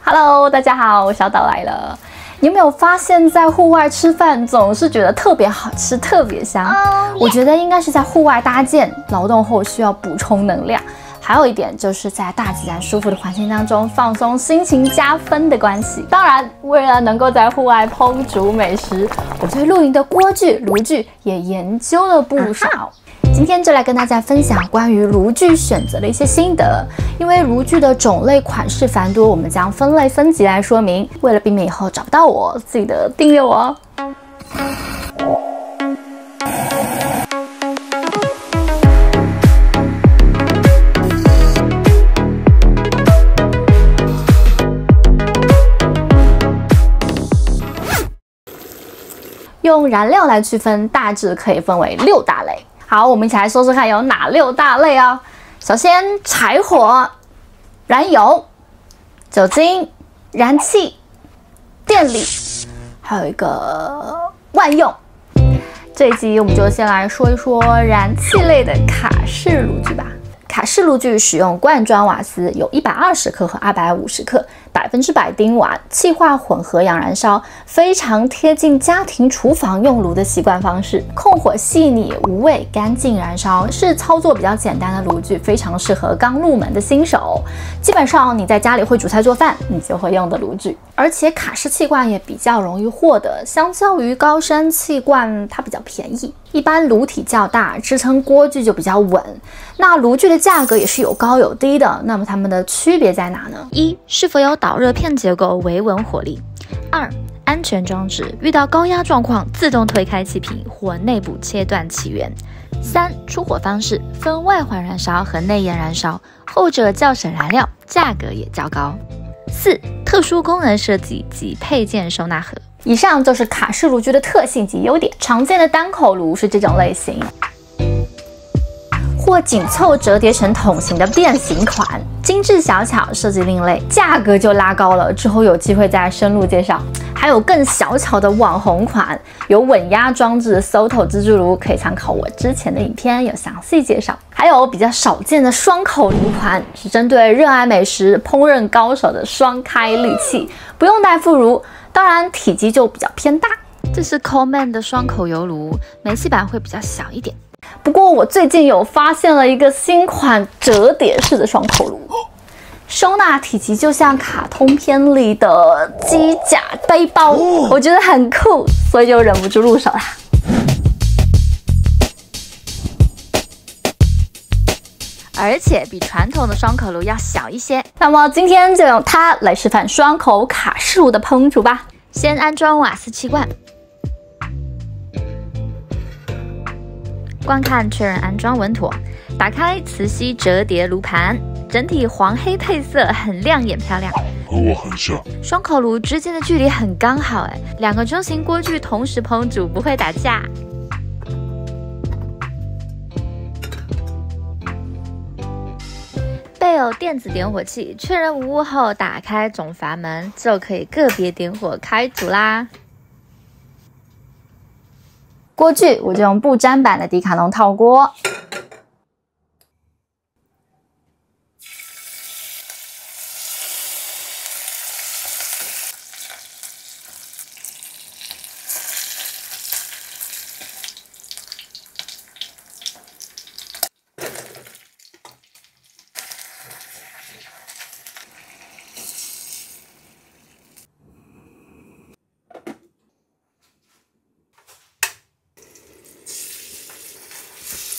Hello， 大家好，我小岛来了。你有没有发现，在户外吃饭总是觉得特别好吃、特别香？我觉得应该是在户外搭建劳动后需要补充能量。还有一点就是在大自然舒服的环境当中放松心情加分的关系。当然，为了能够在户外烹煮美食，我对露营的锅具、炉具也研究了不少。今天就来跟大家分享关于炉具选择的一些心得。因为炉具的种类款式繁多，我们将分类分级来说明。为了避免以后找不到我，记得订阅我哦。用燃料来区分，大致可以分为6大类。好，我们一起来说说看有哪6大类啊？首先，柴火、燃油、酒精、燃气、电力，还有一个万用。这一集我们就先来说一说燃气类的卡式炉具吧。卡式炉具使用罐装瓦斯，有120克和250克，100%丁瓦，气化混合氧燃烧，非常贴近家庭厨房用炉的习惯方式。控火细腻、无味、干净燃烧，是操作比较简单的炉具，非常适合刚入门的新手。基本上你在家里会煮菜做饭，你就会用的炉具。而且卡式气罐也比较容易获得，相较于高山气罐，它比较便宜。一般炉体较大，支撑锅具就比较稳。那炉具的价格也是有高有低的，那么它们的区别在哪呢？1. 是否有导热片结构维稳火力。2. 安全装置，遇到高压状况自动推开气瓶或内部切断气源。3. 出火方式，分外环燃烧和内焰燃烧，后者较省燃料，价格也较高。4. 特殊功能设计及配件收纳盒。以上就是卡式炉具的特性及优点。常见的单口炉是这种类型，或紧凑折叠成桶形的变形款，精致小巧，设计另类，价格就拉高了。之后有机会再深入介绍。还有更小巧的网红款，有稳压装置 Soto 自助炉，可以参考我之前的影片有详细介绍。还有比较少见的双口炉款，是针对热爱美食、烹饪高手的双开利器，不用带副炉，当然体积就比较偏大。这是 Coleman 的双口油炉，煤气板会比较小一点。不过我最近有发现了一个新款折叠式的双口炉，收纳体积就像卡通片里的机甲背包，我觉得很酷，所以就忍不住入手啦。而且比传统的双口炉要小一些。那么今天就用它来示范双口卡式炉的烹煮吧。先安装瓦斯气罐，观看确认安装稳妥，打开磁吸折叠炉盘，整体黄黑配色，很亮眼漂亮，和我很像。双口炉之间的距离很刚好，2个中型锅具同时烹煮不会打架。备有电子点火器，确认无误后打开总阀门，就可以个别点火开煮啦。锅具我就用不粘板的迪卡侬套锅，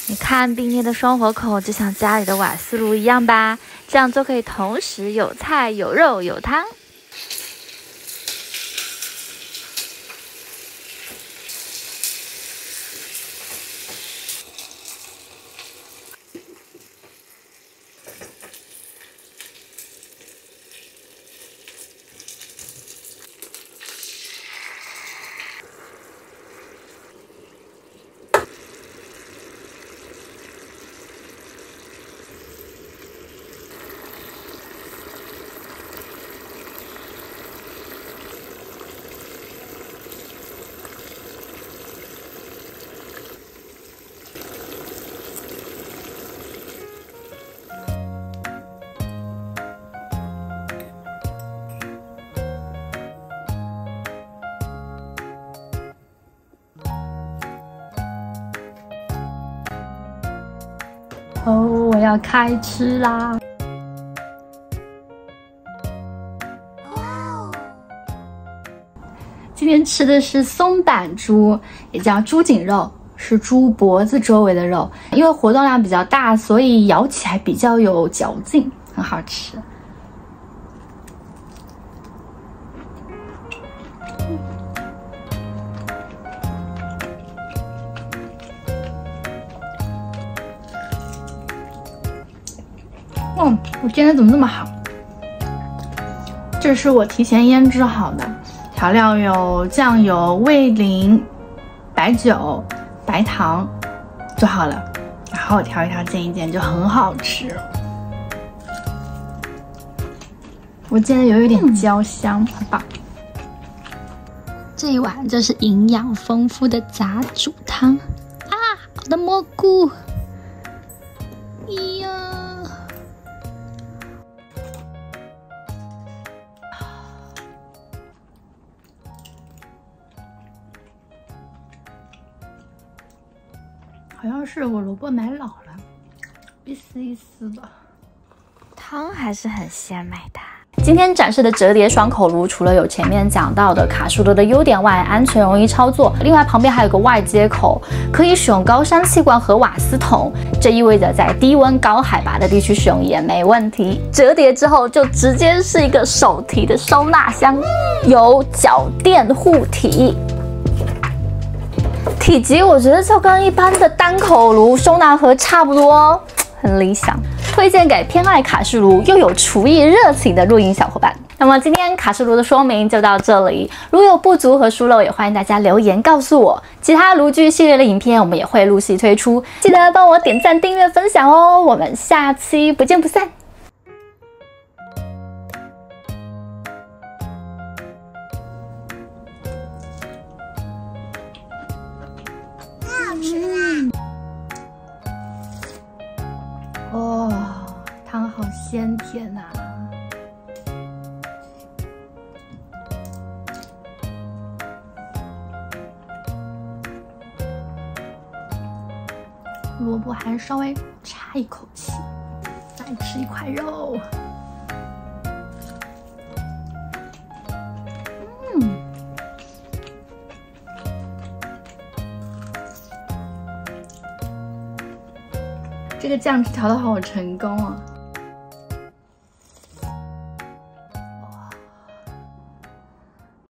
你看并列的双火口就像家里的瓦斯炉一样吧，这样就可以同时有菜有肉有汤。哦，我要开吃啦！今天吃的是松板猪，也叫猪颈肉，是猪脖子周围的肉。因为活动量比较大，所以咬起来比较有嚼劲，很好吃。我煎的怎么这么好？这是我提前腌制好的，调料有酱油、味淋、白酒、白糖就好了，然后调一调煎一煎就很好吃。我煎的有一点焦香，很棒。这一碗就是营养丰富的杂煮汤啊！我的蘑菇，咿呀！好像是我萝卜买老了，一丝一丝的。汤还是很鲜美的。今天展示的折叠双口炉，除了有前面讲到的卡式炉的优点外，安全容易操作，另外旁边还有个外接口，可以使用高山气罐和瓦斯桶，这意味着在低温高海拔的地区使用也没问题。折叠之后就直接是一个手提的收纳箱，有脚垫护体。体积我觉得就跟一般的单口炉收纳盒差不多，很理想，推荐给偏爱卡式炉又有厨艺热情的露营小伙伴。那么今天卡式炉的说明就到这里，如有不足和疏漏，也欢迎大家留言告诉我。其他炉具系列的影片我们也会陆续推出，记得帮我点赞、订阅、分享哦。我们下期不见不散。哦，汤好鲜甜呐！萝卜还稍微插一口气，再吃一块肉。这个酱汁调的好成功啊！